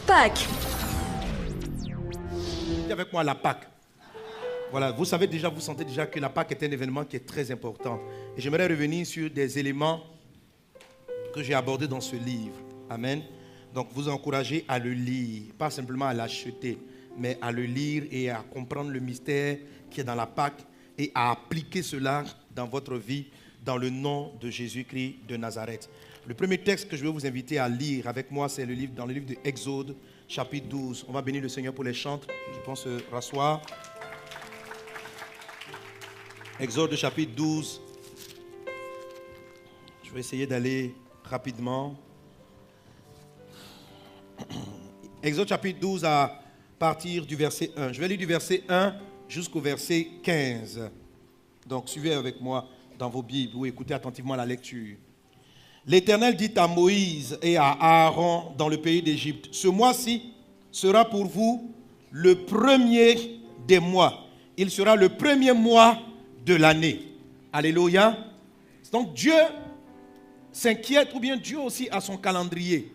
Pâques. Dites avec moi la Pâques. Voilà, vous savez déjà, vous sentez déjà que la Pâques est un événement qui est très important. Et j'aimerais revenir sur des éléments que j'ai abordés dans ce livre. Amen. Donc vous encouragez à le lire, pas simplement à l'acheter, mais à le lire et à comprendre le mystère qui est dans la Pâques et à appliquer cela dans votre vie dans le nom de Jésus-Christ de Nazareth. Le premier texte que je vais vous inviter à lire avec moi, c'est dans le livre de Exode, chapitre 12. On va bénir le Seigneur pour les chantres. Je pense se rasseoir. Exode, chapitre 12. Je vais essayer d'aller rapidement. Exode, chapitre 12, à partir du verset 1. Je vais lire du verset 1 jusqu'au verset 15. Donc, suivez avec moi dans vos Bibles ou écoutez attentivement la lecture. L'Éternel dit à Moïse et à Aaron dans le pays d'Égypte, ce mois-ci sera pour vous le premier des mois. Il sera le premier mois de l'année. Alléluia. Donc Dieu s'inquiète, ou bien Dieu aussi a son calendrier.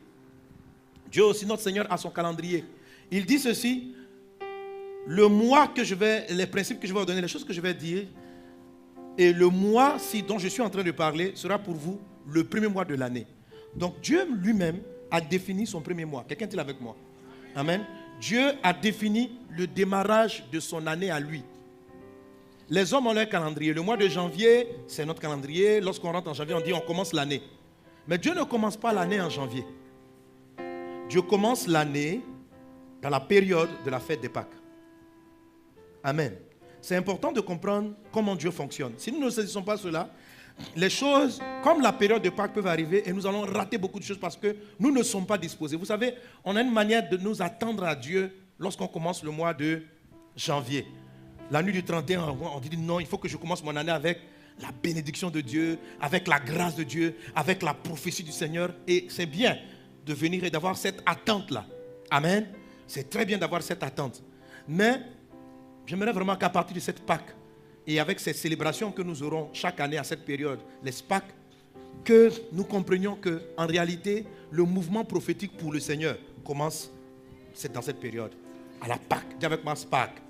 Dieu aussi, notre Seigneur, a son calendrier. Il dit ceci, le mois que les principes que je vais vous donner, les choses que je vais dire, et le mois dont je suis en train de parler sera pour vous le premier mois de l'année. Donc Dieu lui-même a défini son premier mois. Quelqu'un est-il avec moi? Amen. Dieu a défini le démarrage de son année à lui. Les hommes ont leur calendrier. Le mois de janvier, c'est notre calendrier. Lorsqu'on rentre en janvier, on dit on commence l'année. Mais Dieu ne commence pas l'année en janvier. Dieu commence l'année dans la période de la fête des Pâques. Amen. C'est important de comprendre comment Dieu fonctionne. Si nous ne saisissons pas cela, les choses, comme la période de Pâques, peuvent arriver et nous allons rater beaucoup de choses parce que nous ne sommes pas disposés. Vous savez, on a une manière de nous attendre à Dieu lorsqu'on commence le mois de janvier. La nuit du 31, on dit non, il faut que je commence mon année avec la bénédiction de Dieu, avec la grâce de Dieu, avec la prophétie du Seigneur. Et c'est bien de venir et d'avoir cette attente-là. Amen. C'est très bien d'avoir cette attente. Mais j'aimerais vraiment qu'à partir de cette Pâques, et avec ces célébrations que nous aurons chaque année à cette période, les Pâques, que nous comprenions qu'en réalité, le mouvement prophétique pour le Seigneur commence dans cette période. À la Pâques. Dis avec moi Pâques.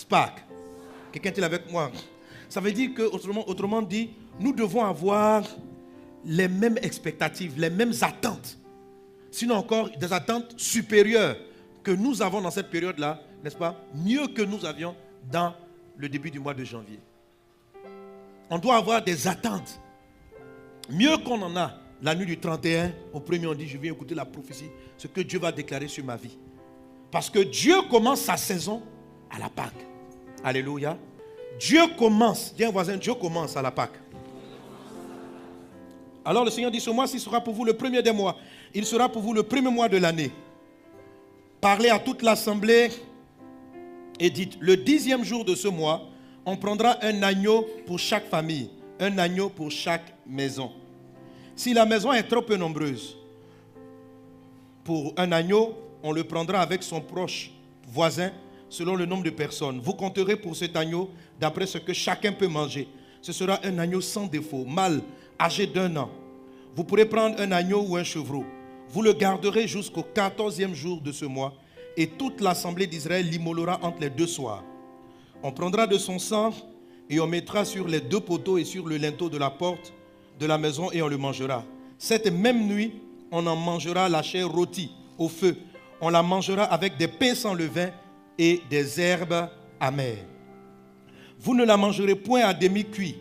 Pâques. Quelqu'un est avec moi? Ça veut dire que, autrement dit, nous devons avoir les mêmes expectatives, les mêmes attentes. Sinon encore, des attentes supérieures que nous avons dans cette période-là, n'est-ce pas? Mieux que nous avions dans le début du mois de janvier. On doit avoir des attentes. Mieux qu'on en a la nuit du 31, au premier on dit, je viens écouter la prophétie, ce que Dieu va déclarer sur ma vie. Parce que Dieu commence sa saison à la Pâque. Alléluia. Dieu commence, dis à un voisin, Dieu commence à la Pâque. Alors le Seigneur dit, ce mois-ci sera pour vous le premier des mois. Il sera pour vous le premier mois de l'année. Parlez à toute l'assemblée et dites, le 10e jour de ce mois, on prendra un agneau pour chaque famille, un agneau pour chaque maison. Si la maison est trop peu nombreuse, pour un agneau, on le prendra avec son proche voisin, selon le nombre de personnes. Vous compterez pour cet agneau d'après ce que chacun peut manger. Ce sera un agneau sans défaut, mâle, âgé d'1 an. Vous pourrez prendre un agneau ou un chevreau. Vous le garderez jusqu'au 14e jour de ce mois et toute l'assemblée d'Israël l'immolera entre les 2 soirs. On prendra de son sang et on mettra sur les 2 poteaux et sur le linteau de la porte de la maison et on le mangera. Cette même nuit, on en mangera la chair rôtie au feu. On la mangera avec des pains sans levain et des herbes amères. Vous ne la mangerez point à demi-cuit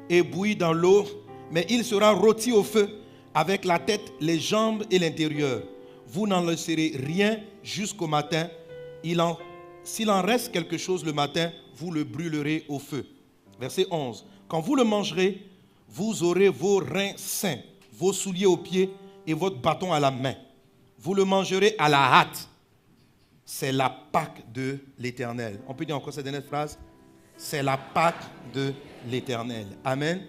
et bouilli dans l'eau, mais il sera rôti au feu avec la tête, les jambes et l'intérieur. Vous n'en laisserez rien jusqu'au matin. S'il en reste quelque chose le matin, vous le brûlerez au feu. Verset 11. Quand vous le mangerez, vous aurez vos reins sains, vos souliers aux pieds et votre bâton à la main. Vous le mangerez à la hâte. C'est la Pâque de l'Éternel. On peut dire encore cette dernière phrase? C'est la Pâque de l'Éternel. Amen.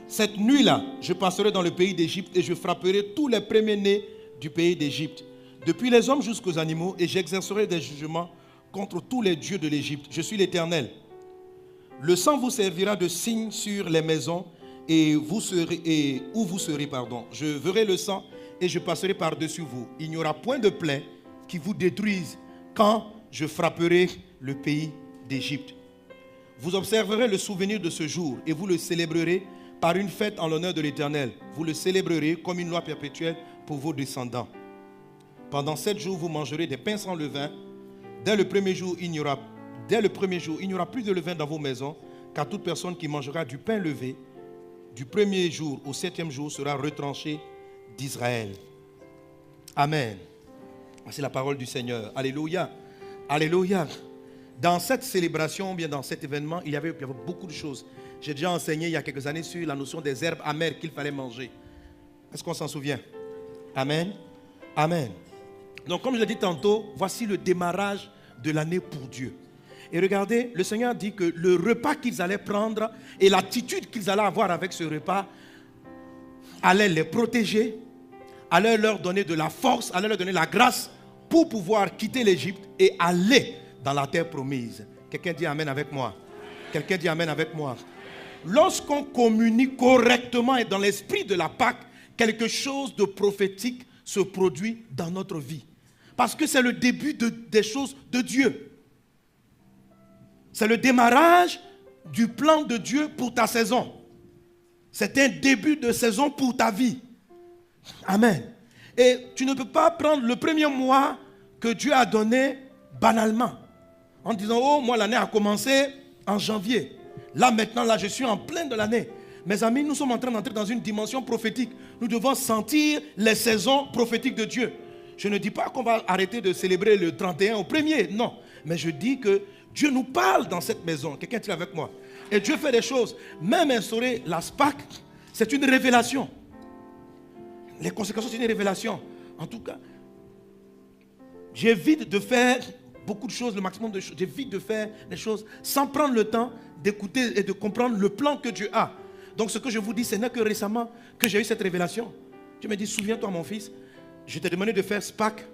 Cette nuit-là, je passerai dans le pays d'Égypte et je frapperai tous les premiers-nés du pays d'Égypte, depuis les hommes jusqu'aux animaux, et j'exercerai des jugements contre tous les dieux de l'Égypte. Je suis l'Éternel. Le sang vous servira de signe sur les maisons et où vous serez. Je verrai le sang et je passerai par-dessus vous. Il n'y aura point de plaie qui vous détruise quand je frapperai le pays d'Égypte. Vous observerez le souvenir de ce jour et vous le célébrerez par une fête en l'honneur de l'Éternel. Vous le célébrerez comme une loi perpétuelle pour vos descendants. Pendant 7 jours, vous mangerez des pains sans levain. Dès le premier jour, il n'y aura plus de levain dans vos maisons, car toute personne qui mangera du pain levé du premier jour au 7e jour sera retranchée d'Israël. Amen. C'est la parole du Seigneur. Alléluia. Alléluia. Dans cette célébration, bien dans cet événement, il y avait beaucoup de choses. J'ai déjà enseigné il y a quelques années sur la notion des herbes amères qu'il fallait manger. Est-ce qu'on s'en souvient? Amen. Amen. Donc, comme je l'ai dit tantôt, voici le démarrage de l'année pour Dieu. Et regardez, le Seigneur dit que le repas qu'ils allaient prendre et l'attitude qu'ils allaient avoir avec ce repas allait les protéger, allait leur donner de la force, allait leur donner la grâce pour pouvoir quitter l'Égypte et aller dans la terre promise. Quelqu'un dit Amen avec moi. Quelqu'un dit Amen avec moi. Lorsqu'on communique correctement et dans l'esprit de la Pâque, quelque chose de prophétique se produit dans notre vie. Parce que c'est le début des choses de Dieu. C'est le démarrage du plan de Dieu pour ta saison. C'est un début de saison pour ta vie. Amen. Et tu ne peux pas prendre le premier mois que Dieu a donné banalement. En disant, oh, moi l'année a commencé en janvier. Là maintenant, je suis en plein de l'année. Mes amis, nous sommes en train d'entrer dans une dimension prophétique. Nous devons sentir les saisons prophétiques de Dieu. Je ne dis pas qu'on va arrêter de célébrer le 31 au 1er, non. Mais je dis que Dieu nous parle dans cette maison. Quelqu'un est avec moi? Et Dieu fait des choses. Même instaurer la Pâque, c'est une révélation. Les conséquences, c'est une révélation. En tout cas, j'évite de faire beaucoup de choses, le maximum de choses. J'évite de faire des choses sans prendre le temps d'écouter et de comprendre le plan que Dieu a. Donc ce que je vous dis, ce n'est que récemment que j'ai eu cette révélation. Dieu me dit, souviens-toi mon fils, je t'ai demandé de faire Pâques.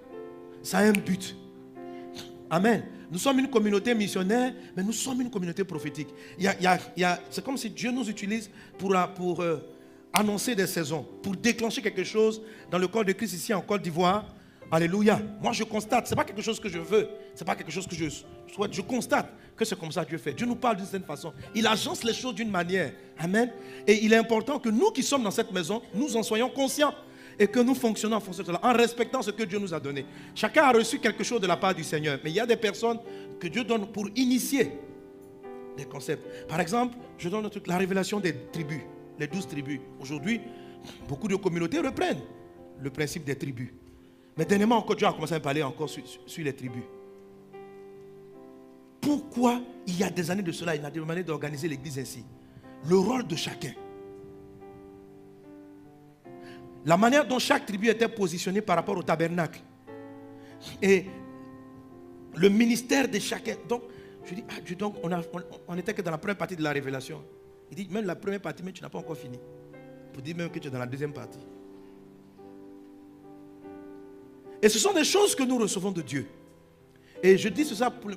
Ça a un but. Amen. Nous sommes une communauté missionnaire, mais nous sommes une communauté prophétique. C'est comme si Dieu nous utilise pour annoncer des saisons, pour déclencher quelque chose dans le corps de Christ ici en Côte d'Ivoire. Alléluia. Moi je constate, ce n'est pas quelque chose que je veux, ce n'est pas quelque chose que je souhaite, je constate que c'est comme ça que Dieu fait. Dieu nous parle d'une certaine façon. Il agence les choses d'une manière. Amen. Et il est important que nous qui sommes dans cette maison, nous en soyons conscients et que nous fonctionnons en fonction de cela, en respectant ce que Dieu nous a donné. Chacun a reçu quelque chose de la part du Seigneur, mais il y a des personnes que Dieu donne pour initier des concepts. Par exemple, je donne la révélation des tribus, les 12 tribus. Aujourd'hui, beaucoup de communautés reprennent le principe des tribus. Mais dernièrement, encore, Dieu a commencé à parler encore sur les tribus. Pourquoi, il y a des années de cela, il a demandé d'organiser l'église ainsi? Le rôle de chacun. La manière dont chaque tribu était positionnée par rapport au tabernacle. Et le ministère de chacun. Donc, je dis, donc on n'était que dans la première partie de la révélation. Il dit, même la première partie, mais tu n'as pas encore fini. Pour dire même que tu es dans la deuxième partie. Et ce sont des choses que nous recevons de Dieu. Et je dis ça pour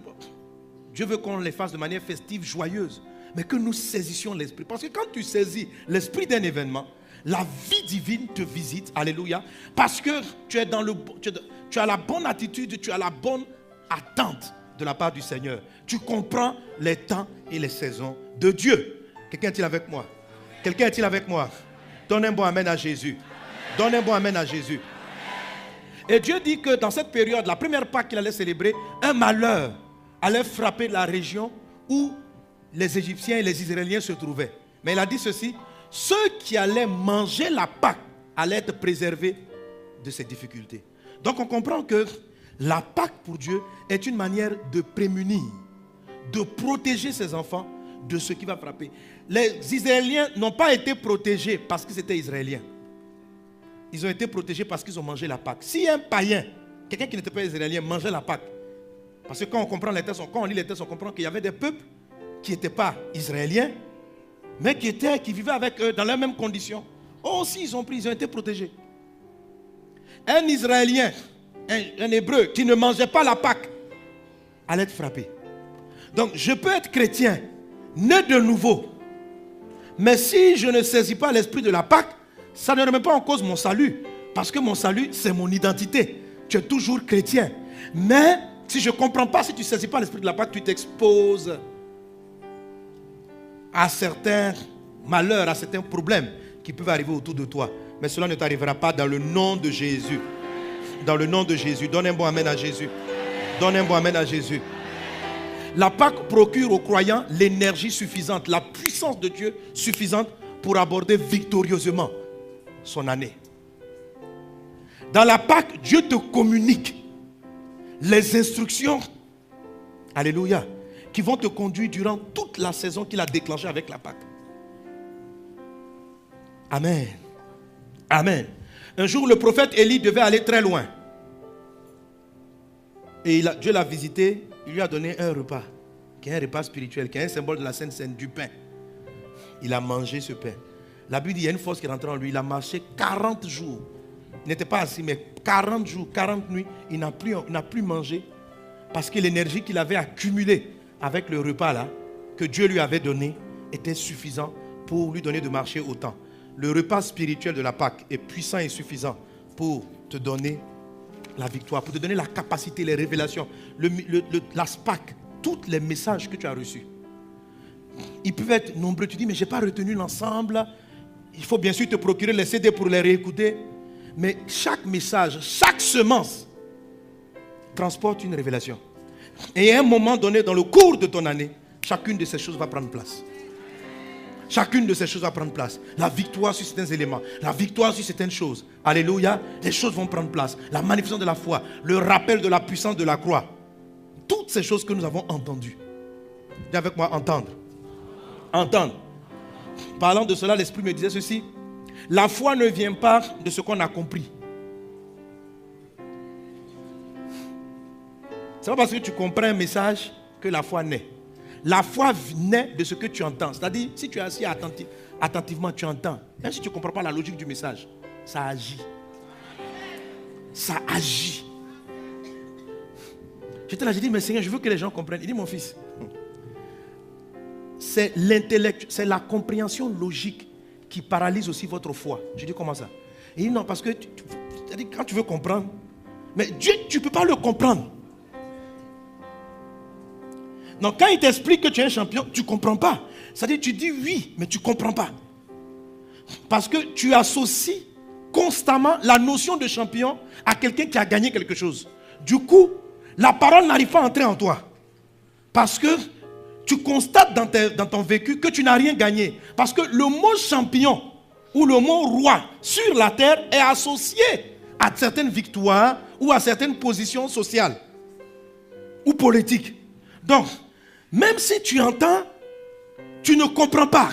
Dieu veut qu'on les fasse de manière festive, joyeuse. Mais que nous saisissions l'esprit. Parce que quand tu saisis l'esprit d'un événement, la vie divine te visite. Alléluia. Parce que tu as la bonne attitude, tu as la bonne attente de la part du Seigneur. Tu comprends les temps et les saisons de Dieu. Quelqu'un est-il avec moi? Quelqu'un est-il avec moi? Donne un bon amen à Jésus. Donne un bon amen à Jésus. Et Dieu dit que dans cette période, la première Pâque qu'il allait célébrer, un malheur allait frapper la région où les Égyptiens et les Israéliens se trouvaient. Mais il a dit ceci, ceux qui allaient manger la Pâque allaient être préservés de ces difficultés. Donc on comprend que la Pâque pour Dieu est une manière de prémunir, de protéger ses enfants de ce qui va frapper. Les Israéliens n'ont pas été protégés parce qu'ils étaient Israéliens. Ils ont été protégés parce qu'ils ont mangé la Pâque. Si un païen, quelqu'un qui n'était pas israélien, mangeait la Pâque, parce que quand on comprend les textes, quand on lit les textes, on comprend qu'il y avait des peuples qui n'étaient pas israéliens, mais qui vivaient avec eux dans les mêmes conditions. Aussi, ils ont été protégés. Un Israélien, un Hébreu qui ne mangeait pas la Pâque, allait être frappé. Donc, je peux être chrétien, né de nouveau, mais si je ne saisis pas l'esprit de la Pâque, ça ne remet pas en cause mon salut. Parce que mon salut, c'est mon identité. Tu es toujours chrétien. Mais si je ne comprends pas, si tu ne saisis pas l'esprit de la Pâque, tu t'exposes à certains malheurs, à certains problèmes qui peuvent arriver autour de toi. Mais cela ne t'arrivera pas dans le nom de Jésus. Dans le nom de Jésus. Donne un bon amen à Jésus. Donne un bon amen à Jésus. La Pâque procure aux croyants l'énergie suffisante, la puissance de Dieu suffisante pour aborder victorieusement son année. Dans la Pâque, Dieu te communique les instructions, alléluia, qui vont te conduire durant toute la saison qu'il a déclenchée avec la Pâque. Amen. Amen. Un jour, le prophète Élie devait aller très loin. Et Dieu l'a visité, il lui a donné un repas, qui est un repas spirituel, qui est un symbole de la Sainte Seine, du pain. Il a mangé ce pain. La Bible dit qu'il y a une force qui est rentrée en lui. Il a marché 40 jours. Il n'était pas assis, mais 40 jours, 40 nuits, il n'a plus mangé. Parce que l'énergie qu'il avait accumulée avec le repas là, que Dieu lui avait donné, était suffisant pour lui donner de marcher autant. Le repas spirituel de la Pâque est puissant et suffisant pour te donner la victoire, pour te donner la capacité, les révélations. La Pâque, tous les messages que tu as reçus, ils peuvent être nombreux. Tu dis, mais je n'ai pas retenu l'ensemble. Il faut bien sûr te procurer les CD pour les réécouter. Mais chaque message, chaque semence transporte une révélation. Et à un moment donné, dans le cours de ton année, chacune de ces choses va prendre place. Chacune de ces choses va prendre place. La victoire sur certains éléments, la victoire sur certaines choses. Alléluia, les choses vont prendre place. La manifestation de la foi, le rappel de la puissance de la croix. Toutes ces choses que nous avons entendues. Dis avec moi, entendre. Entendre. Parlant de cela, l'Esprit me disait ceci. La foi ne vient pas de ce qu'on a compris. Ce n'est pas parce que tu comprends un message que la foi naît. La foi naît de ce que tu entends. C'est-à-dire, si tu es assis attentivement, tu entends. Même si tu ne comprends pas la logique du message, ça agit. Ça agit. J'étais là, j'ai dit, mais Seigneur, je veux que les gens comprennent. Il dit, mon fils, c'est l'intellect, c'est la compréhension logique qui paralyse aussi votre foi. Je dis, comment ça? Il dit, non, parce que c'est-à-dire, quand tu veux comprendre, mais Dieu, tu ne peux pas le comprendre. Donc, quand il t'explique que tu es un champion, tu ne comprends pas. C'est-à-dire, tu dis oui, mais tu ne comprends pas. Parce que tu associes constamment la notion de champion à quelqu'un qui a gagné quelque chose. Du coup, la parole n'arrive pas à entrer en toi. Parce que tu constates dans ton vécu que tu n'as rien gagné. Parce que le mot champion ou le mot roi sur la terre est associé à certaines victoires ou à certaines positions sociales ou politiques. Donc, même si tu entends, tu ne comprends pas.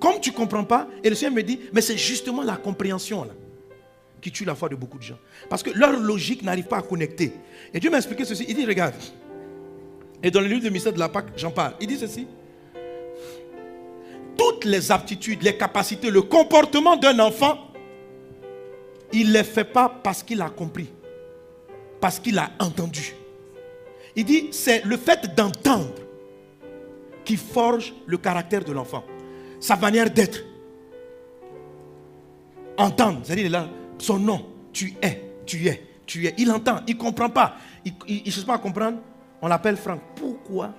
Comme tu ne comprends pas, et le Seigneur me dit, mais c'est justement la compréhension là, qui tue la foi de beaucoup de gens. Parce que leur logique n'arrive pas à connecter. Et Dieu m'a expliqué ceci. Il dit, regarde, et dans le livre de mystère de la Pâque, j'en parle. Il dit ceci. Toutes les aptitudes, les capacités, le comportement d'un enfant, il ne les fait pas parce qu'il a compris. Parce qu'il a entendu. Il dit, c'est le fait d'entendre qui forge le caractère de l'enfant. Sa manière d'être. Entendre, c'est-à-dire là, son nom, tu es. Il entend, il ne comprend pas. Il ne cherche pas à comprendre. On l'appelle Franck. Pourquoi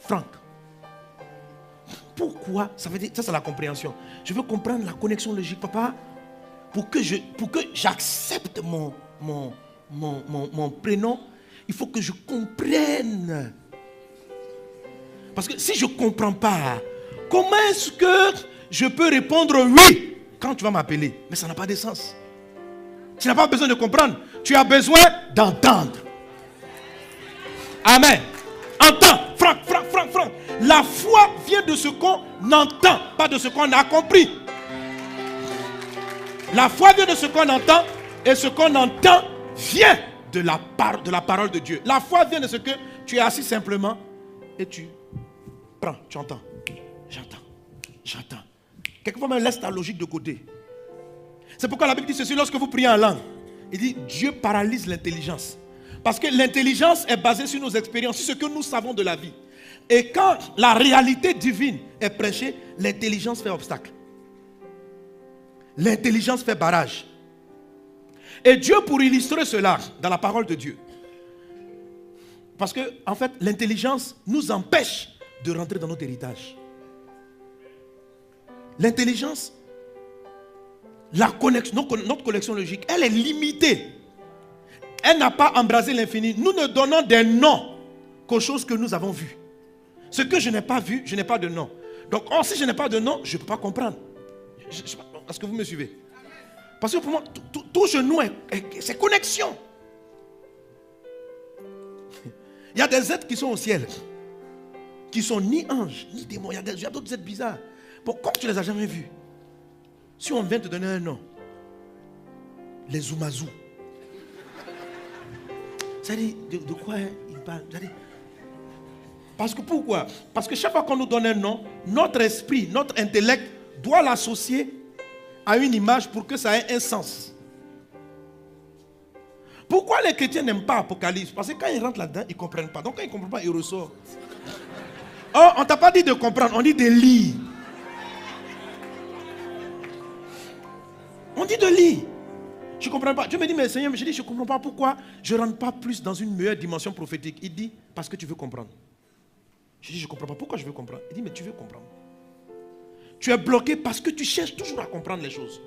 Franck? Pourquoi? Ça veut dire, ça c'est la compréhension. Je veux comprendre la connexion logique, papa, pour que j'accepte mon prénom. Il faut que je comprenne. Parce que si je ne comprends pas, comment est-ce que je peux répondre oui quand tu vas m'appeler? Mais ça n'a pas de sens. Tu n'as pas besoin de comprendre. Tu as besoin d'entendre. Amen. Entends. Franck. La foi vient de ce qu'on entend, pas de ce qu'on a compris. La foi vient de ce qu'on entend, et ce qu'on entend vient de la parole de Dieu. La foi vient de ce que tu es assis simplement et tu prends, tu entends. J'entends. Quelquefois même laisse ta logique de côté. C'est pourquoi la Bible dit ceci, lorsque vous priez en langue, il dit Dieu paralyse l'intelligence. Parce que l'intelligence est basée sur nos expériences, sur ce que nous savons de la vie. Et quand la réalité divine est prêchée, l'intelligence fait obstacle. L'intelligence fait barrage. Et Dieu, pour illustrer cela dans la parole de Dieu, parce que, en fait, l'intelligence nous empêche de rentrer dans notre héritage. L'intelligence, notre connexion logique, elle est limitée. Elle n'a pas embrasé l'infini. Nous ne donnons des noms qu'aux choses que nous avons vues. Ce que je n'ai pas vu, je n'ai pas de nom. Donc, si je n'ai pas de nom, je ne peux pas comprendre. Est-ce que vous me suivez? Parce que pour moi, tout genou, c'est connexion. Il y a des êtres qui sont au ciel, qui sont ni anges, ni démons. Il y a d'autres êtres bizarres. Bon, comme tu ne les as jamais vus, si on vient te donner un nom, les Zoumazou. Ça dit, de quoi il parle? Parce que pourquoi? Parce que chaque fois qu'on nous donne un nom, notre esprit, notre intellect doit l'associer à une image pour que ça ait un sens. Pourquoi les chrétiens n'aiment pas Apocalypse? Parce que quand ils rentrent là-dedans, ils ne comprennent pas. Donc quand ils ne comprennent pas, ils ressortent. Oh, on ne t'a pas dit de comprendre, on dit de lire. On dit de lire. Je ne comprends pas. Dieu me dit, mais Seigneur, je dis, je ne comprends pas pourquoi je ne rentre pas plus dans une meilleure dimension prophétique. Il dit, parce que tu veux comprendre. Je dis, je ne comprends pas pourquoi je veux comprendre. Il dit, mais tu veux comprendre. Tu es bloqué parce que tu cherches toujours à comprendre les choses.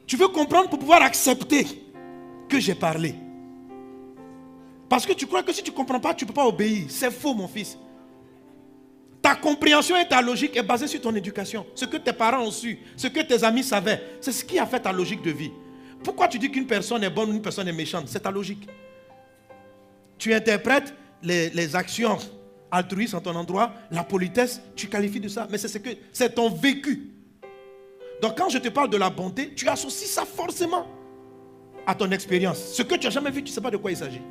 Tu veux comprendre pour pouvoir accepter que j'ai parlé. Parce que tu crois que si tu ne comprends pas, tu ne peux pas obéir. C'est faux, mon fils. Ta compréhension et ta logique est basée sur ton éducation. Ce que tes parents ont su, ce que tes amis savaient, c'est ce qui a fait ta logique de vie. Pourquoi tu dis qu'une personne est bonne ou une personne est méchante? C'est ta logique. Tu interprètes les actions altruistes en ton endroit, la politesse, tu qualifies de ça. Mais c'est ton vécu. Donc quand je te parle de la bonté, tu associes ça forcément à ton expérience. Ce que tu n'as jamais vu, tu ne sais pas de quoi il s'agit.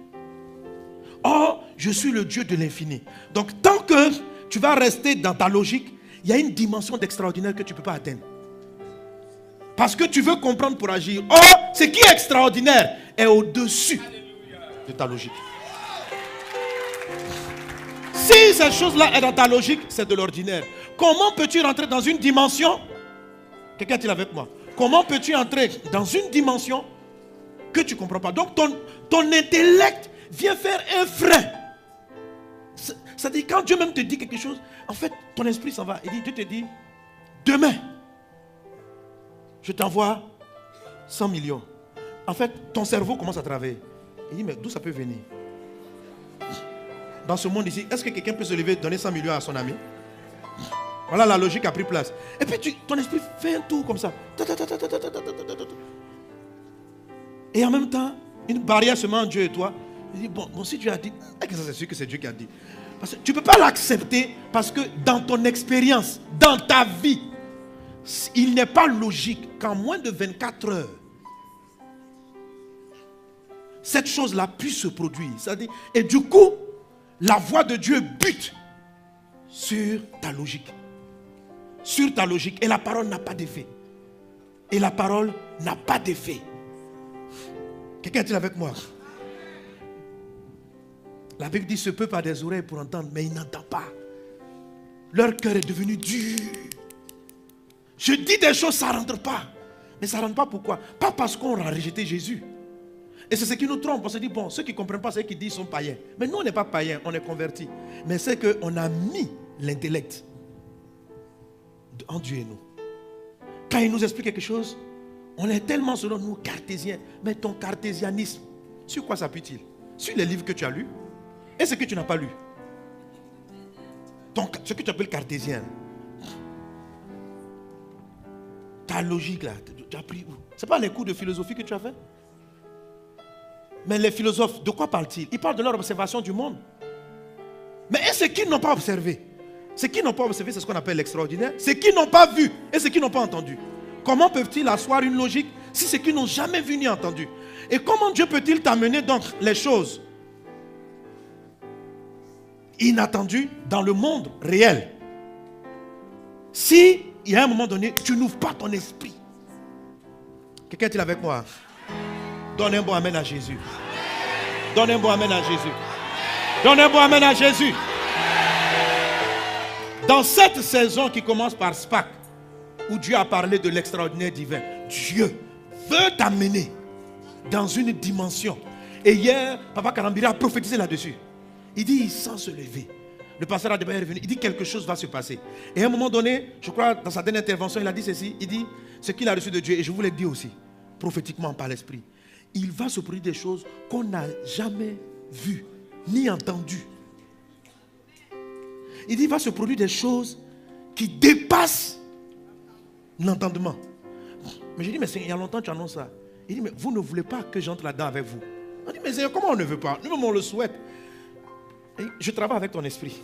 Or, je suis le Dieu de l'infini. Donc tant que tu vas rester dans ta logique, il y a une dimension d'extraordinaire que tu ne peux pas atteindre. Parce que tu veux comprendre pour agir. Or, ce qui est extraordinaire est au-dessus de ta logique. Si cette chose-là est dans ta logique, c'est de l'ordinaire. Comment peux-tu rentrer dans une dimension? Quelqu'un est-il avec moi? Comment peux-tu entrer dans une dimension que tu ne comprends pas? Donc ton intellect vient faire un frein. C'est-à-dire quand Dieu même te dit quelque chose, en fait ton esprit s'en va. Dieu te dit, demain, je t'envoie 100 millions. En fait, ton cerveau commence à travailler. Il dit, mais d'où ça peut venir? Dans ce monde ici, est-ce que quelqu'un peut se lever et donner 100 millions à son ami? Voilà, la logique a pris place. Et puis ton esprit fait un tour comme ça. Et en même temps, une barrière se met entre Dieu et toi. Il dit, bon, si Dieu a dit, c'est sûr que c'est Dieu qui a dit. Parce que tu ne peux pas l'accepter parce que dans ton expérience, dans ta vie, il n'est pas logique qu'en moins de 24 heures, cette chose-là puisse se produire. C'est-à-dire, et du coup, la voix de Dieu bute sur ta logique. Sur ta logique. Et la parole n'a pas d'effet. Et la parole n'a pas d'effet. Quelqu'un est-il avec moi? La Bible dit, ce peuple a des oreilles pour entendre, mais il n'entend pas. Leur cœur est devenu dur. Je dis des choses, ça ne rentre pas. Mais ça ne rentre pas pourquoi? Pas parce qu'on a rejeté Jésus. Et c'est ce qui nous trompe. On se dit, bon, ceux qui ne comprennent pas, c'est ceux qui disent qu'ils sont païens. Mais nous, on n'est pas païens, on est convertis. Mais c'est qu'on a mis l'intellect en Dieu et nous. Quand il nous explique quelque chose, on est tellement selon nous cartésiens. Mais ton cartésianisme, sur quoi s'appuie-t-il? Sur les livres que tu as lus et ce que tu n'as pas lu. Ce que tu appelles cartésien. Ta logique là, tu as appris où? Ce n'est pas les cours de philosophie que tu as fait? Mais les philosophes, de quoi parlent-ils? Ils parlent de leur observation du monde. Mais et ce qu'ils n'ont pas observé? Ce qu'ils n'ont pas observé, c'est ce qu'on appelle l'extraordinaire. Ce qu'ils n'ont pas vu et ce qu'ils n'ont pas entendu. Comment peuvent-ils asseoir une logique si c'est qu'ils n'ont jamais vu ni entendu? Et comment Dieu peut-il t'amener donc les choses inattendues dans le monde réel? Si, il y a un moment donné, tu n'ouvres pas ton esprit. Quelqu'un est-il avec moi? Donne un bon amen à Jésus. Donne un bon amen à Jésus. Donne un bon amen à Jésus. Dans cette saison qui commence par Pâques, où Dieu a parlé de l'extraordinaire divin, Dieu veut t'amener dans une dimension. Et hier, Papa Karambira a prophétisé là-dessus. Il dit, il sent se lever. Le pasteur Adebayo est revenu. Il dit, quelque chose va se passer. Et à un moment donné, je crois, dans sa dernière intervention, il a dit ceci. Il dit, ce qu'il a reçu de Dieu, et je vous l'ai dit aussi, prophétiquement par l'esprit, il va se produire des choses qu'on n'a jamais vues, ni entendues. Il dit, il va se produire des choses qui dépassent l'entendement. Mais j'ai dit, mais il y a longtemps que tu annonces ça. Il dit, mais vous ne voulez pas que j'entre là-dedans avec vous. On dit, mais Seigneur, comment on ne veut pas? Nous-mêmes, on le souhaite. Et je travaille avec ton esprit.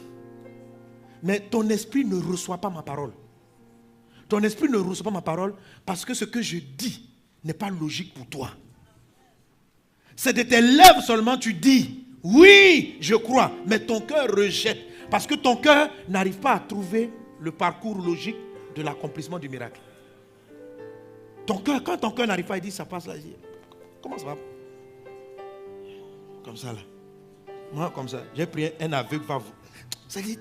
Mais ton esprit ne reçoit pas ma parole. Ton esprit ne reçoit pas ma parole parce que ce que je dis n'est pas logique pour toi. C'est de tes lèvres seulement tu dis, oui, je crois, mais ton cœur rejette. Parce que ton cœur n'arrive pas à trouver le parcours logique de l'accomplissement du miracle. Ton cœur, quand ton cœur n'arrive pas, il dit, ça passe là. Il dit, comment ça va? Comme ça là. Moi, comme ça, j'ai pris un aveugle, va vous. Ça dit,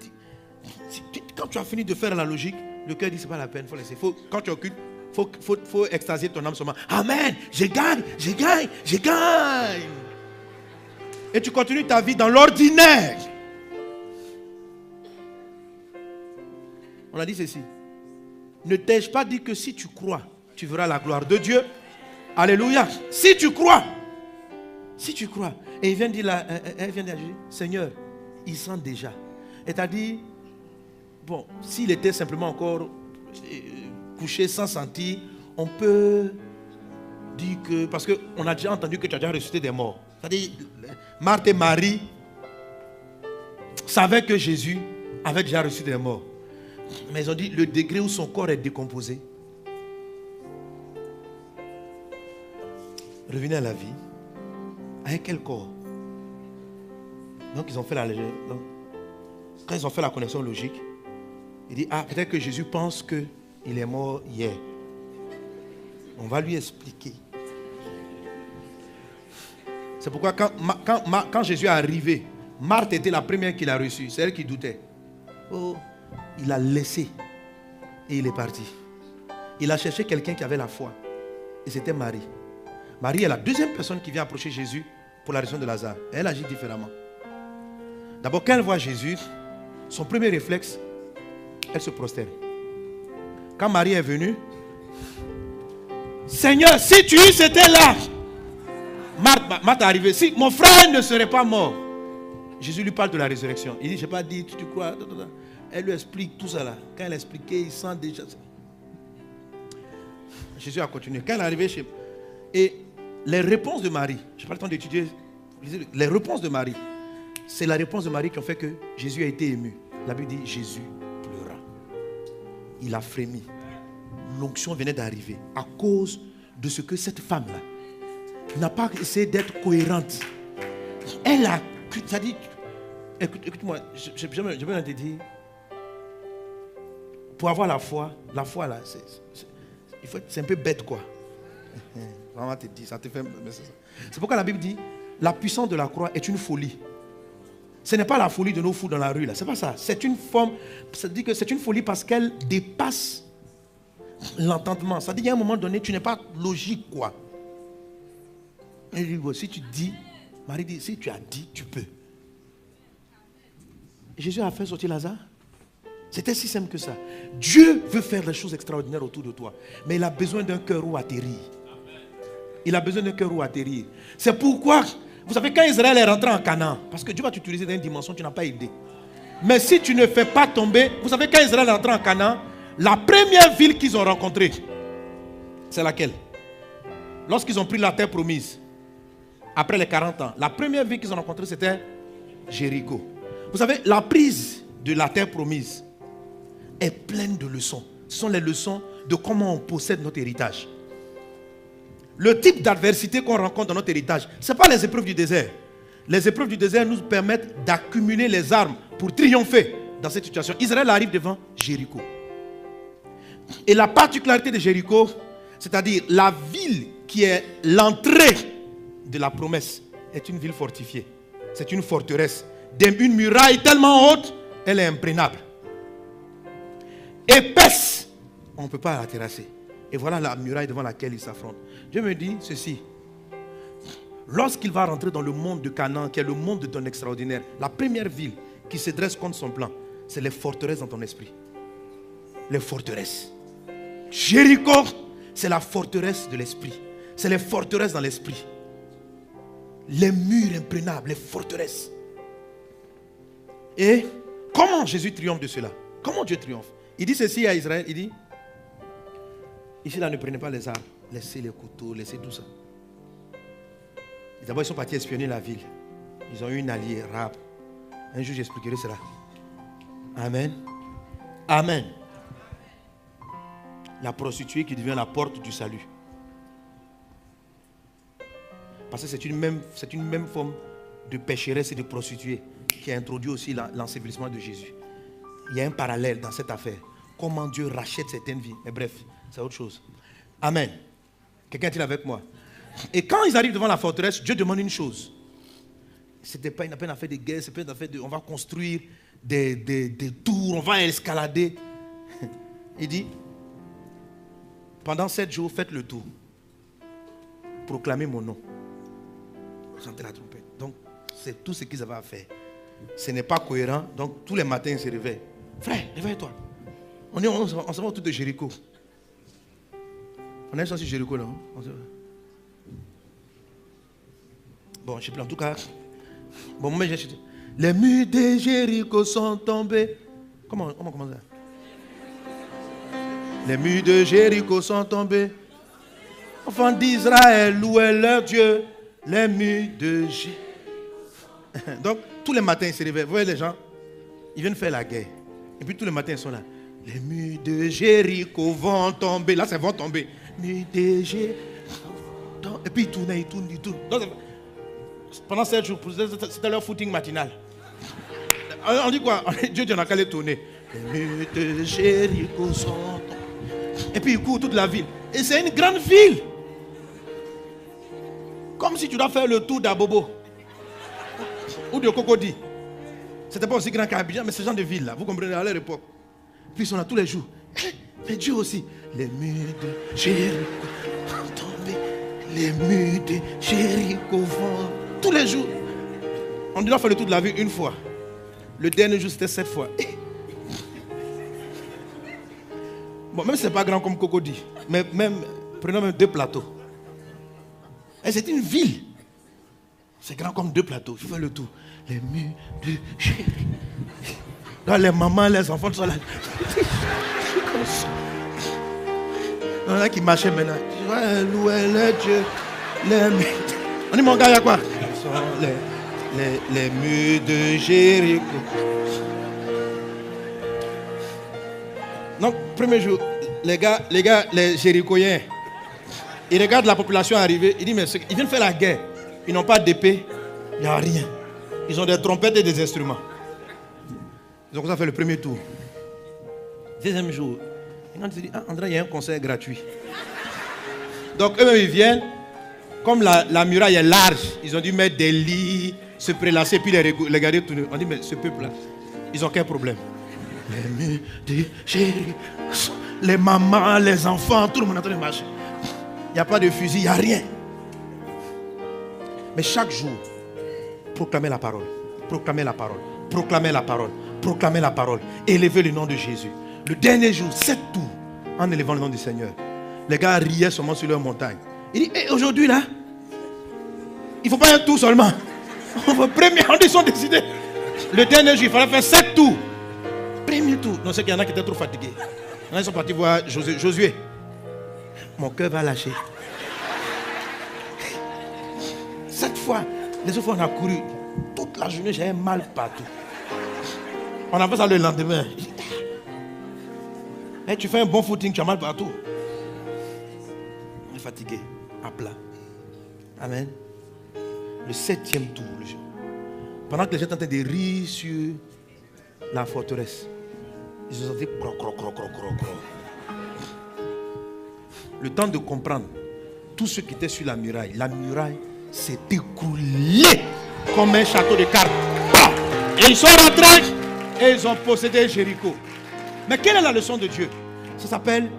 quand tu as fini de faire la logique, le cœur dit, c'est pas la peine, il faut laisser. Quand tu occultes, faut extasier ton âme seulement. Amen, je gagne. Et tu continues ta vie dans l'ordinaire. On a dit ceci. Ne t'ai-je pas dit que si tu crois, tu verras la gloire de Dieu? Alléluia. Si tu crois. Et il vient dire là, elle vient dire, Seigneur, il sent déjà. Et t'as dit, bon, s'il était simplement encore couché sans sentir, on peut dire que, parce qu'on a déjà entendu que tu as déjà ressuscité des morts. C'est-à-dire, Marthe et Marie savaient que Jésus avait déjà ressuscité des morts. Mais ils ont dit, le degré où son corps est décomposé, revenez à la vie. Avec quel corps? Donc ils ont fait quand ils ont fait la connexion logique, il dit, peut-être que Jésus pense qu'il est mort hier. On va lui expliquer. C'est pourquoi quand Jésus est arrivé, Marthe était la première qu'il a reçue. C'est elle qui doutait. Oh, il a laissé et il est parti. Il a cherché quelqu'un qui avait la foi. Et c'était Marie. Marie est la deuxième personne qui vient approcher Jésus pour la résurrection de Lazare. Elle agit différemment. D'abord, quand elle voit Jésus, son premier réflexe, elle se prosterne. Quand Marie est venue, Seigneur, si tu étais là, Marthe est arrivée. Si mon frère ne serait pas mort, Jésus lui parle de la résurrection. Il dit, je n'ai pas dit, tu crois. Elle lui explique tout ça là. Quand elle a expliqué, il sent déjà ça. Jésus a continué. Quand elle est arrivée chez... Et les réponses de Marie, je n'ai pas le temps d'étudier, les réponses de Marie, c'est la réponse de Marie qui a fait que Jésus a été ému. La Bible dit, Jésus pleura. Il a frémi. L'onction venait d'arriver à cause de ce que cette femme-là n'a pas essayé d'être cohérente. Elle a... Ça dit, écoute-moi, je vais te dire, pour avoir la foi là, c'est un peu bête quoi. Vraiment te dire, ça te fait... C'est pourquoi la Bible dit, la puissance de la croix est une folie. Ce n'est pas la folie de nos fous dans la rue là, c'est pas ça. C'est une forme, ça dit que c'est une folie parce qu'elle dépasse l'entendement. Ça dit qu'à un moment donné, tu n'es pas logique quoi. Et dit, si tu dis, Marie dit, si tu as dit, tu peux. Et Jésus a fait sortir Lazare. C'était si simple que ça. Dieu veut faire des choses extraordinaires autour de toi. Mais il a besoin d'un cœur où atterrir. Il a besoin d'un cœur où atterrir. C'est pourquoi, vous savez, quand Israël est rentré en Canaan, parce que Dieu va t'utiliser dans une dimension que tu n'as pas aidé. Mais si tu ne fais pas tomber, vous savez, quand Israël est rentré en Canaan, la première ville qu'ils ont rencontrée, c'est laquelle? Lorsqu'ils ont pris la terre promise, après les 40 ans, la première ville qu'ils ont rencontrée, c'était Jéricho. Vous savez, la prise de la terre promise est pleine de leçons. Ce sont les leçons de comment on possède notre héritage. Le type d'adversité qu'on rencontre dans notre héritage, ce n'est pas les épreuves du désert. Les épreuves du désert nous permettent d'accumuler les armes pour triompher dans cette situation. Israël arrive devant Jéricho. Et la particularité de Jéricho, c'est-à-dire la ville qui est l'entrée de la promesse, est une ville fortifiée. C'est une forteresse. Une muraille tellement haute, elle est imprégnable. Épaisse, on ne peut pas la terrasser. Et voilà la muraille devant laquelle ils s'affrontent. Dieu me dit ceci. Lorsqu'il va rentrer dans le monde de Canaan, qui est le monde de ton extraordinaire, la première ville qui se dresse contre son plan, c'est les forteresses dans ton esprit. Les forteresses. Jéricho, c'est la forteresse de l'esprit. C'est les forteresses dans l'esprit. Les murs imprenables, les forteresses. Et comment Jésus triomphe de cela? Comment Dieu triomphe? Il dit ceci à Israël, il dit, ici là ne prenez pas les armes, laissez les couteaux, laissez tout ça. D'abord ils sont partis espionner la ville. Ils ont eu une alliée, Rahab. Un jour j'expliquerai cela. Amen. Amen. La prostituée qui devient la porte du salut. Parce que c'est une même forme de pécheresse et de prostituée qui a introduit aussi l'ensevelissement de Jésus. Il y a un parallèle dans cette affaire. Comment Dieu rachète certaines vies. Mais bref, c'est autre chose. Amen. Quelqu'un est-il avec moi? Et quand ils arrivent devant la forteresse, Dieu demande une chose. Ce n'est pas une affaire de guerre, c'est pas une affaire de... On va construire des tours, on va escalader. Il dit, pendant 7 jours, faites le tour. Proclamez mon nom. Chantez la trompette. Donc, c'est tout ce qu'ils avaient à faire. Ce n'est pas cohérent. Donc, tous les matins, ils se réveillent. Frère, réveille-toi. On se va autour de Jéricho. On est sur Jéricho, là. Bon, je ne sais plus. En tout cas, bon, moi, j'ai... Les murs de Jéricho sont tombés. Comment ça? Les murs de Jéricho sont tombés. Enfants d'Israël, louez leur Dieu. Les murs de Jéricho. Donc, tous les matins, ils se réveillent. Vous voyez les gens, ils viennent faire la guerre. Et puis, tous les matins, ils sont là. Les murs de Jéricho vont tomber. Là, c'est vont tomber. Murs de Jéricho. Et puis, ils tournent. Donc, pendant 7 jours, c'était leur footing matinal. On dit quoi? Dieu dit, on a qu'à les tourner. Les murs de Jéricho sont tombés. Et puis, ils courent toute la ville. Et c'est une grande ville. Comme si tu dois faire le tour d'Abobo. Ou de Cocody. C'était pas aussi grand qu'Abidjan, mais ce genre de ville là, vous comprenez, à leur époque. Puis ils sont là tous les jours. Mais Dieu aussi. Les murs de Jéricho vont tomber. Les murs de Jéricho vont. Tous les jours. On doit faire le tour de la ville une fois. Le dernier jour, c'était 7 fois. Bon, même si ce n'est pas grand comme Cocody, mais prenons même 2 plateaux. Et c'est une ville. C'est grand comme 2 plateaux. Il faut faire le tour. Les murs de Jéricho. Là, les mamans, les enfants sont là. Comme ça. Il y en a qui marchaient maintenant. Tu vois, louer le Dieu. Les murs. On dit, mon gars, il y a quoi? Ce sont les murs de Jéricho. Donc, premier jour, les Jérichoiens, ils regardent la population arriver. Ils disent, mais ils viennent faire la guerre. Ils n'ont pas d'épée. Il n'y a rien. Ils ont des trompettes et des instruments. Ils ont commencé à faire le premier tour. Deuxième jour, ils se disent, ah, André, il y a un concert gratuit. Donc, eux-mêmes, ils viennent. Comme la muraille est large, ils ont dû mettre des lits, se prélasser, puis les regarder tourner. On dit, mais ce peuple-là, ils n'ont qu'un problème. Les murs de Jéricho, les mamans, les enfants, tout le monde est en train de marcher. Il n'y a pas de fusil, il n'y a rien. Mais chaque jour, proclamez la parole, proclamez la parole, proclamez la parole, proclamez la parole. Élevez le nom de Jésus. Le dernier jour, 7 tours, en élevant le nom du Seigneur. Les gars riaient seulement sur leur montagne. Il dit, hey, aujourd'hui là, il ne faut pas un tour seulement. Premier, ils sont décidés. Le dernier jour, il fallait faire 7 tours. Premier tour. Non, c'est qu'il y en a qui étaient trop fatigués. Ils sont partis voir Josué. Mon cœur va lâcher. 7 fois. Les autres fois, on a couru. Toute la journée, j'avais mal partout. On a fait ça le lendemain. Hey, tu fais un bon footing, tu as mal partout. On est fatigué. À plat. Amen. Le 7e tour, le jour. Pendant que les gens étaient en train de rire sur la forteresse, ils se sont dit croc. Le temps de comprendre, tous ceux qui étaient sur la muraille s'est écoulée comme un château de cartes. Et ils sont rentrés et ils ont possédé Jéricho. Mais quelle est la leçon de Dieu? Ça s'appelle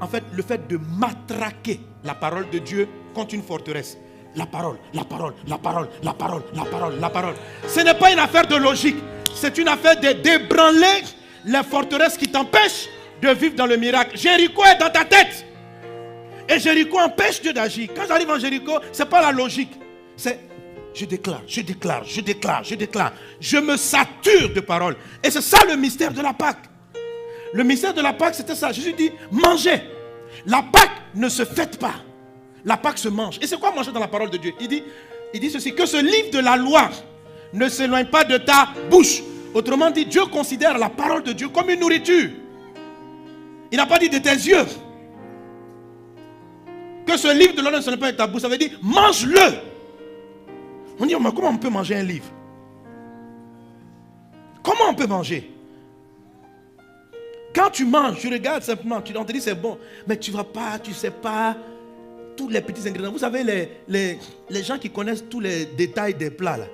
en fait, le fait de matraquer la parole de Dieu contre une forteresse. La parole, la parole, la parole, la parole, la parole, la parole. Ce n'est pas une affaire de logique. C'est une affaire de débranler les forteresses qui t'empêchent de vivre dans le miracle. Jéricho est dans ta tête. Et Jéricho empêche Dieu d'agir. Quand j'arrive en Jéricho, ce n'est pas la logique. C'est je déclare, je déclare, je déclare, je déclare. Je me sature de paroles. Et c'est ça le mystère de la Pâque. Le mystère de la Pâque, c'était ça. Jésus dit, mangez. La Pâque ne se fête pas. La Pâque se mange. Et c'est quoi manger dans la parole de Dieu? Il dit ceci, que ce livre de la loi ne s'éloigne pas de ta bouche. Autrement dit, Dieu considère la parole de Dieu comme une nourriture. Il n'a pas dit de tes yeux. Que ce livre de la loi ne s'éloigne pas de ta bouche, ça veut dire, mange-le. On dit, mais comment on peut manger un livre? Comment on peut manger? Quand tu manges, tu regardes simplement, on te dit c'est bon, mais tu ne vas pas, tu ne sais pas tous les petits ingrédients. Vous savez, les gens qui connaissent tous les détails des plats, là,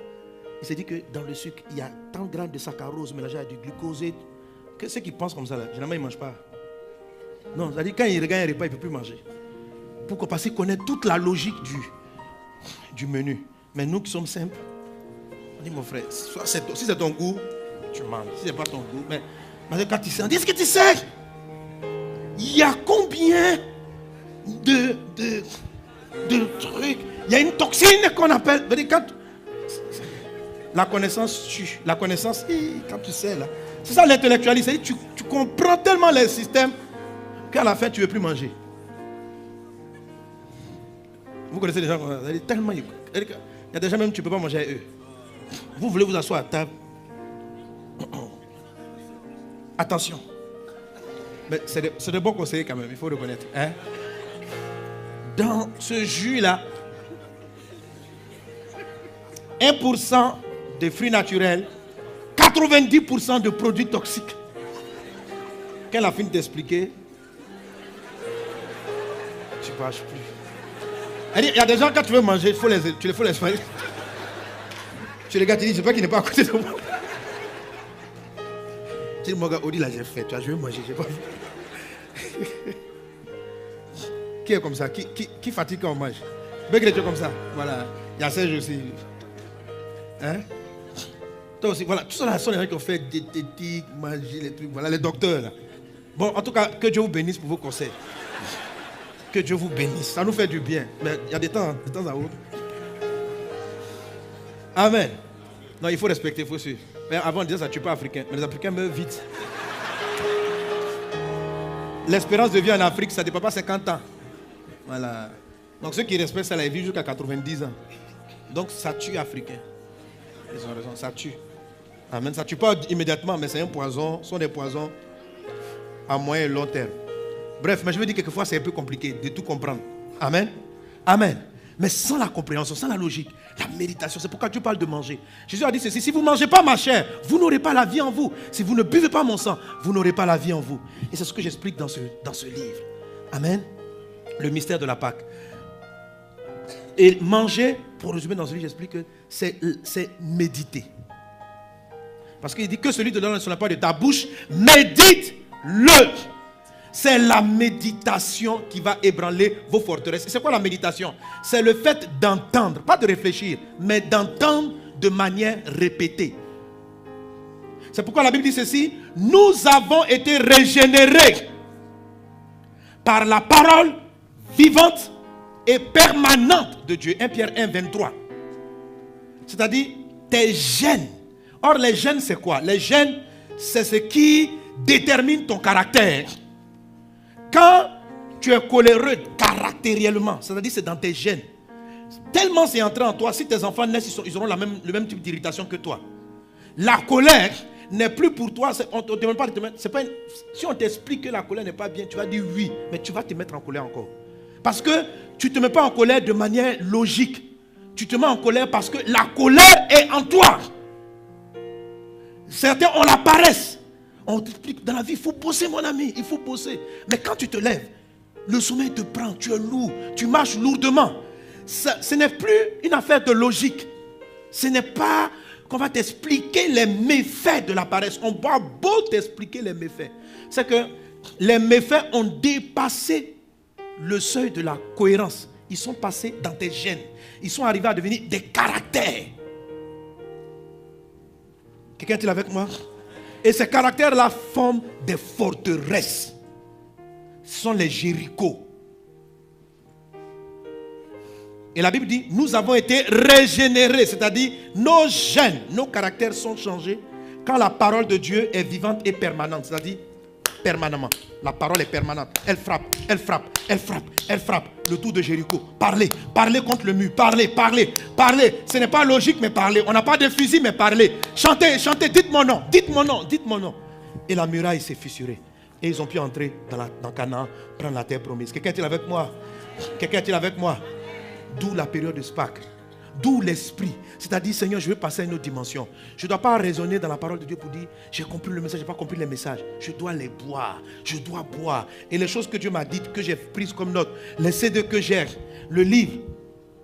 il se dit que dans le sucre, il y a tant de grammes de saccharose mélangé avec du glucose. Que ceux qui pensent comme ça, là, généralement, ils ne mangent pas. Non, c'est-à-dire quand ils regardent un repas, ils ne peuvent plus manger. Pourquoi? Parce qu'ils connaissent toute la logique du menu. Mais nous qui sommes simples, on dit mon frère, si c'est ton goût, tu manges. Si ce n'est pas ton goût, mais quand tu sais, on dit, est-ce que tu sais, il y a combien de trucs, il y a une toxine qu'on appelle, quand la connaissance tue, la connaissance, quand tu sais là, c'est ça l'intellectualisme, tu comprends tellement les systèmes qu'à la fin tu ne veux plus manger. Vous connaissez des gens, tellement, il y a des gens même tu ne peux pas manger avec eux. Vous voulez vous asseoir à table. Attention. Mais c'est de bons conseillers quand même, il faut reconnaître. Hein? Dans ce jus-là, 1% de fruits naturels, 90% de produits toxiques. Quand elle a fini d'expliquer, tu ne marches plus. Elle dit, il y a des gens, quand tu veux manger, tu les fais les tu regardes, tu dis, je sais pas qu'il n'est pas à côté de moi. Tu dis, mon gars, Audi, là, j'ai fait, tu vois, je vais manger, je n'ai pas vu. Qui est comme ça? Qui fatigue quand on mange? Bec les comme ça. Voilà. Il y a Serge aussi. Hein? Toi aussi, voilà. Tout ça, là, sont les gens qui ont fait diététique, magie, les trucs. Voilà, les docteurs, là. Bon, en tout cas, que Dieu vous bénisse pour vos conseils. Que Dieu vous bénisse. Ça nous fait du bien. Mais il y a des temps à autre. Amen. Non, il faut respecter, il faut suivre. Mais avant de dire ça, tu n'es pas africain. Mais les Africains meurent vite. L'espérance de vie en Afrique, ça ne dépasse pas 50 ans. Voilà. Donc ceux qui respectent ça, ils vivent jusqu'à 90 ans. Donc ça tue Africains. Ils ont raison, ça tue. Amen. Ça ne tue pas immédiatement, mais c'est un poison. Ce sont des poisons à moyen et long terme. Bref, mais je veux dire quelquefois c'est un peu compliqué de tout comprendre. Amen. Amen. Mais sans la compréhension, sans la logique, la méditation, c'est pourquoi Dieu parle de manger. Jésus a dit ceci, si vous ne mangez pas ma chair, vous n'aurez pas la vie en vous. Si vous ne buvez pas mon sang, vous n'aurez pas la vie en vous. Et c'est ce que j'explique dans ce livre. Amen. Le mystère de la Pâque. Et manger, pour résumer dans ce livre, j'explique que c'est méditer. Parce qu'il dit que celui de l'homme ne sera pas de ta bouche, médite-le. C'est la méditation qui va ébranler vos forteresses. Et c'est quoi la méditation? C'est le fait d'entendre, pas de réfléchir, mais d'entendre de manière répétée. C'est pourquoi la Bible dit ceci, nous avons été régénérés par la parole vivante et permanente de Dieu. 1 Pierre 1, 23. C'est-à-dire tes gènes. Or les gènes c'est quoi? Les gènes c'est ce qui détermine ton caractère. Quand tu es coléreux caractériellement, c'est-à-dire c'est dans tes gènes. Tellement c'est entré en toi, si tes enfants naissent, ils auront le même type d'irritation que toi. La colère n'est plus pour toi, on ne te demande pas de te mettre. Si on t'explique que la colère n'est pas bien, tu vas dire oui, mais tu vas te mettre en colère encore. Parce que tu ne te mets pas en colère de manière logique. Tu te mets en colère parce que la colère est en toi. Certains ont la paresse. On t'explique, dans la vie, il faut bosser mon ami, il faut bosser. Mais quand tu te lèves, le sommeil te prend, tu es lourd, tu marches lourdement. Ce n'est plus une affaire de logique. Ce n'est pas qu'on va t'expliquer les méfaits de la paresse. On va beau t'expliquer les méfaits. C'est que les méfaits ont dépassé le seuil de la cohérence. Ils sont passés dans tes gènes. Ils sont arrivés à devenir des caractères. Quelqu'un est-il avec moi? Et ces caractères-là forment des forteresses. Ce sont les Jéricho. Et la Bible dit, nous avons été régénérés, c'est-à-dire nos gènes, nos caractères sont changés quand la parole de Dieu est vivante et permanente, c'est-à-dire permanemment. La parole est permanente. Elle frappe, elle frappe, elle frappe, elle frappe. Le tour de Jéricho. Parlez, parlez contre le mur. Parlez, parlez, parlez. Ce n'est pas logique, mais parlez. On n'a pas de fusil, mais parlez. Chantez, chantez, dites mon nom, dites mon nom, dites mon nom. Et la muraille s'est fissurée. Et ils ont pu entrer dans Canaan, prendre la terre promise. Quelqu'un est-il avec moi? Quelqu'un est-il avec moi? D'où la période de Pâques. D'où l'esprit. C'est-à-dire, Seigneur, je veux passer à une autre dimension. Je ne dois pas raisonner dans la parole de Dieu pour dire, j'ai compris le message, je n'ai pas compris les messages. Je dois les boire. Je dois boire. Et les choses que Dieu m'a dites, que j'ai prises comme note, les CD que j'ai, le livre,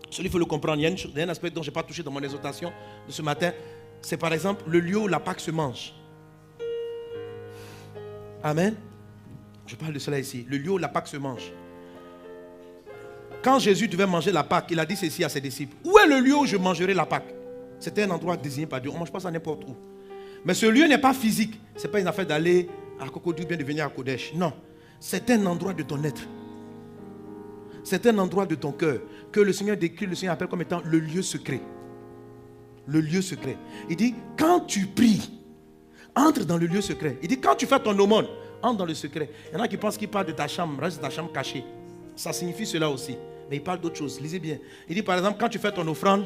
celui il faut le comprendre. Il y a un aspect dont je n'ai pas touché dans mon exhortation de ce matin. C'est par exemple le lieu où la Pâque se mange. Amen. Je parle de cela ici. Le lieu où la Pâque se mange. Quand Jésus devait manger la Pâque, il a dit ceci à ses disciples. Où est le lieu où je mangerai la Pâque? C'était un endroit désigné par Dieu. On ne mange pas ça n'importe où. Mais ce lieu n'est pas physique. Ce n'est pas une affaire d'aller à Cocodou, bien de venir à Kodesh. Non. C'est un endroit de ton être. C'est un endroit de ton cœur que le Seigneur décrit, le Seigneur appelle comme étant le lieu secret. Le lieu secret. Il dit, quand tu pries, entre dans le lieu secret. Il dit, quand tu fais ton aumône, entre dans le secret. Il y en a qui pensent qu'il parle de ta chambre, reste dans ta chambre cachée. Ça signifie cela aussi. Mais il parle d'autre chose. Lisez bien. Il dit par exemple, quand tu fais ton offrande,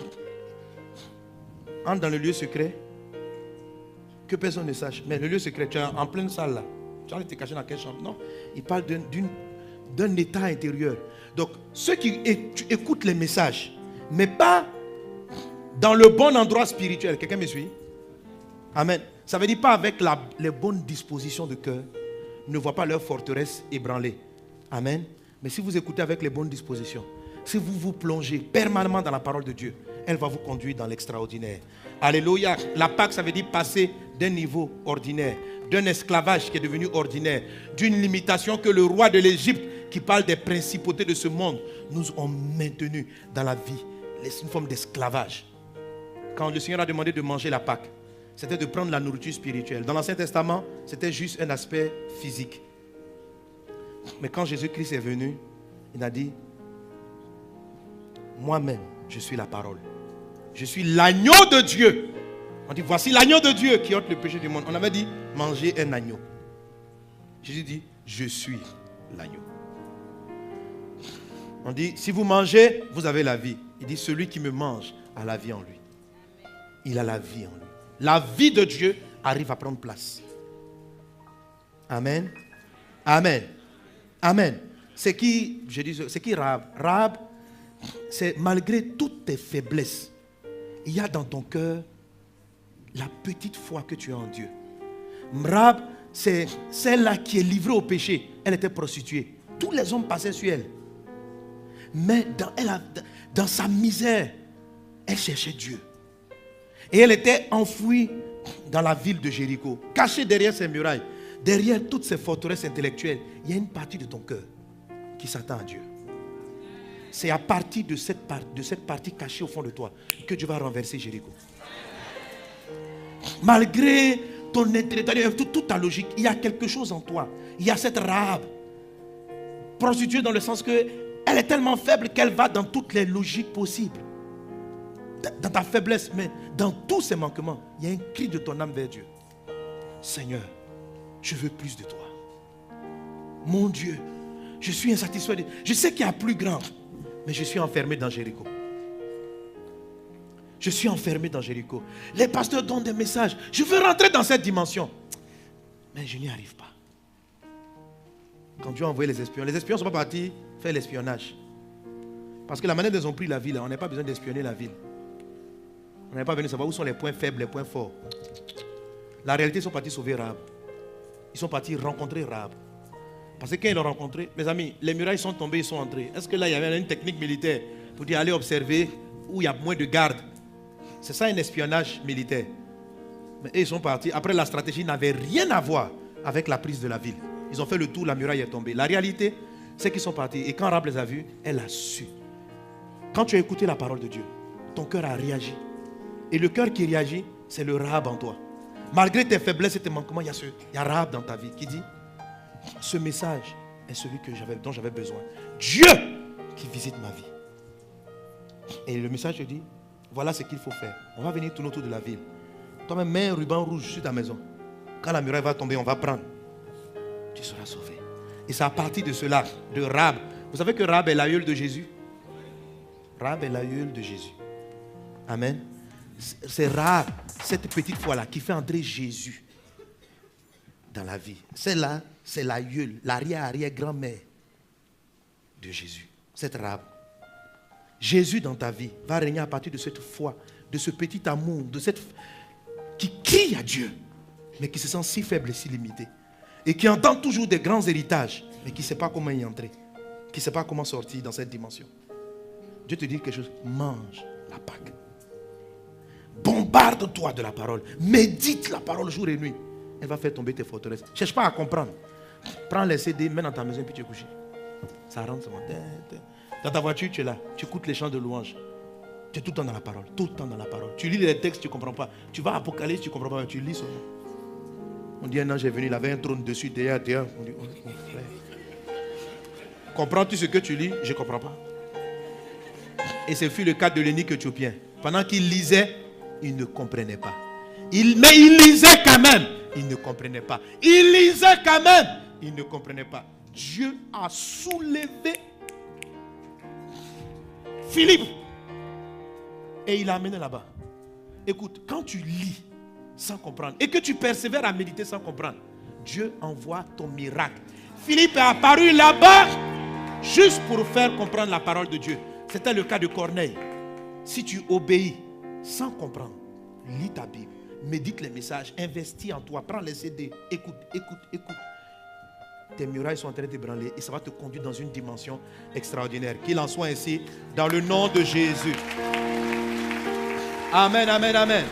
entre dans le lieu secret, que personne ne sache. Mais le lieu secret, tu es en pleine salle là. Tu vas aller te cacher dans quelle chambre? Non. Il parle d'un état intérieur. Donc, ceux qui écoutent les messages, mais pas dans le bon endroit spirituel. Quelqu'un me suit? Amen. Ça veut dire pas avec les bonnes dispositions de cœur, ne voient pas leur forteresse ébranlée. Amen. Mais si vous écoutez avec les bonnes dispositions, si vous vous plongez permanemment dans la parole de Dieu, elle va vous conduire dans l'extraordinaire. Alléluia. La Pâque, ça veut dire passer d'un niveau ordinaire, d'un esclavage qui est devenu ordinaire, d'une limitation que le roi de l'Égypte, qui parle des principautés de ce monde, nous ont maintenus dans la vie. C'est une forme d'esclavage. Quand le Seigneur a demandé de manger la Pâque, c'était de prendre la nourriture spirituelle. Dans l'Ancien Testament, c'était juste un aspect physique. Mais quand Jésus-Christ est venu, il a dit, moi-même, je suis la parole. Je suis l'agneau de Dieu. On dit, voici l'agneau de Dieu qui ôte le péché du monde. On avait dit, mangez un agneau. Jésus dit, je suis l'agneau. On dit, si vous mangez, vous avez la vie. Il dit, celui qui me mange a la vie en lui. Il a la vie en lui. La vie de Dieu arrive à prendre place. Amen. Amen. Amen. C'est qui, je dis, c'est qui Rahab? Rahab, c'est malgré toutes tes faiblesses, il y a dans ton cœur la petite foi que tu as en Dieu. Rahab, c'est celle-là qui est livrée au péché. Elle était prostituée. Tous les hommes passaient sur elle. Mais dans sa misère, elle cherchait Dieu. Et elle était enfouie dans la ville de Jéricho, cachée derrière ses murailles. Derrière toutes ces forteresses intellectuelles, il y a une partie de ton cœur qui s'attend à Dieu. C'est à partir de cette partie cachée au fond de toi que Dieu va renverser Jéricho. Malgré ton intellectualité, toute ta logique, il y a quelque chose en toi. Il y a cette Rahab, prostituée dans le sens que elle est tellement faible qu'elle va dans toutes les logiques possibles. Dans ta faiblesse, mais dans tous ces manquements, il y a un cri de ton âme vers Dieu. Seigneur, je veux plus de toi. Mon Dieu, je suis insatisfait. Je sais qu'il y a plus grand, mais je suis enfermé dans Jéricho. Je suis enfermé dans Jéricho. Les pasteurs donnent des messages. Je veux rentrer dans cette dimension. Mais je n'y arrive pas. Quand Dieu a envoyé les espions ne sont pas partis faire l'espionnage. Parce que la manière dont ils ont pris la ville, on n'a pas besoin d'espionner la ville. On n'est pas venu savoir où sont les points faibles, les points forts. La réalité, ils sont partis sauver Rahab. Ils sont partis rencontrer Rahab. Parce que quand ils l'ont rencontré, mes amis, les murailles sont tombées, ils sont entrés. Est-ce que là, il y avait une technique militaire pour dire allez observer où il y a moins de gardes? C'est ça un espionnage militaire. Mais ils sont partis. Après, la stratégie n'avait rien à voir avec la prise de la ville. Ils ont fait le tour, la muraille est tombée. La réalité, c'est qu'ils sont partis. Et quand Rahab les a vus, elle a su. Quand tu as écouté la parole de Dieu, ton cœur a réagi. Et le cœur qui réagit, c'est le Rahab en toi. Malgré tes faiblesses et tes manquements, il y a Rahab dans ta vie qui dit, ce message est celui dont j'avais besoin. Dieu qui visite ma vie. Et le message te dit, voilà ce qu'il faut faire. On va venir tourner autour de la ville. Toi-même, mets un ruban rouge sur ta maison. Quand la muraille va tomber, on va prendre. Tu seras sauvé. Et c'est à partir de cela, de Rahab. Vous savez que Rahab est l'aïeul de Jésus? Rahab est l'aïeul de Jésus. Amen. C'est Rahab, cette petite foi-là, qui fait entrer Jésus dans la vie. Celle-là, c'est l'aïeul, l'arrière-arrière-grand-mère de Jésus. Cette Rahab. Jésus dans ta vie va régner à partir de cette foi, de ce petit amour, de cette qui crie à Dieu, mais qui se sent si faible et si limité. Et qui entend toujours des grands héritages, mais qui ne sait pas comment y entrer, qui ne sait pas comment sortir dans cette dimension. Dieu te dit quelque chose, mange la Pâque. Bombarde-toi de la parole. Médite la parole jour et nuit. Elle va faire tomber tes forteresses. Ne cherche pas à comprendre. Prends les CD, mets dans ta maison et puis tu es couché. Ça rentre seulement. Dans ta voiture, tu es là. Tu écoutes les chants de louange. Tu es tout le temps dans la parole. Tout le temps dans la parole. Tu lis les textes, tu ne comprends pas. Tu vas à Apocalypse, tu ne comprends pas. Tu lis seulement. On dit un ange est venu, il avait un trône dessus, derrière. On dit, oh, frère. Comprends-tu ce que tu lis? Je ne comprends pas. Et ce fut le cas de l'eunuque éthiopien. Pendant qu'il lisait, il ne comprenait pas. Mais il lisait quand même. Il ne comprenait pas. Il lisait quand même. Il ne comprenait pas. Dieu a soulevé Philippe. Et il l'a amené là-bas. Écoute, quand tu lis sans comprendre et que tu persévères à méditer sans comprendre, Dieu envoie ton miracle. Philippe est apparu là-bas juste pour faire comprendre la parole de Dieu. C'était le cas de Corneille. Si tu obéis sans comprendre, lis ta Bible, médite les messages, investis en toi, prends les CD, écoute. Tes murailles sont en train de t'ébranler et ça va te conduire dans une dimension extraordinaire. Qu'il en soit ainsi dans le nom de Jésus. Amen, amen, amen.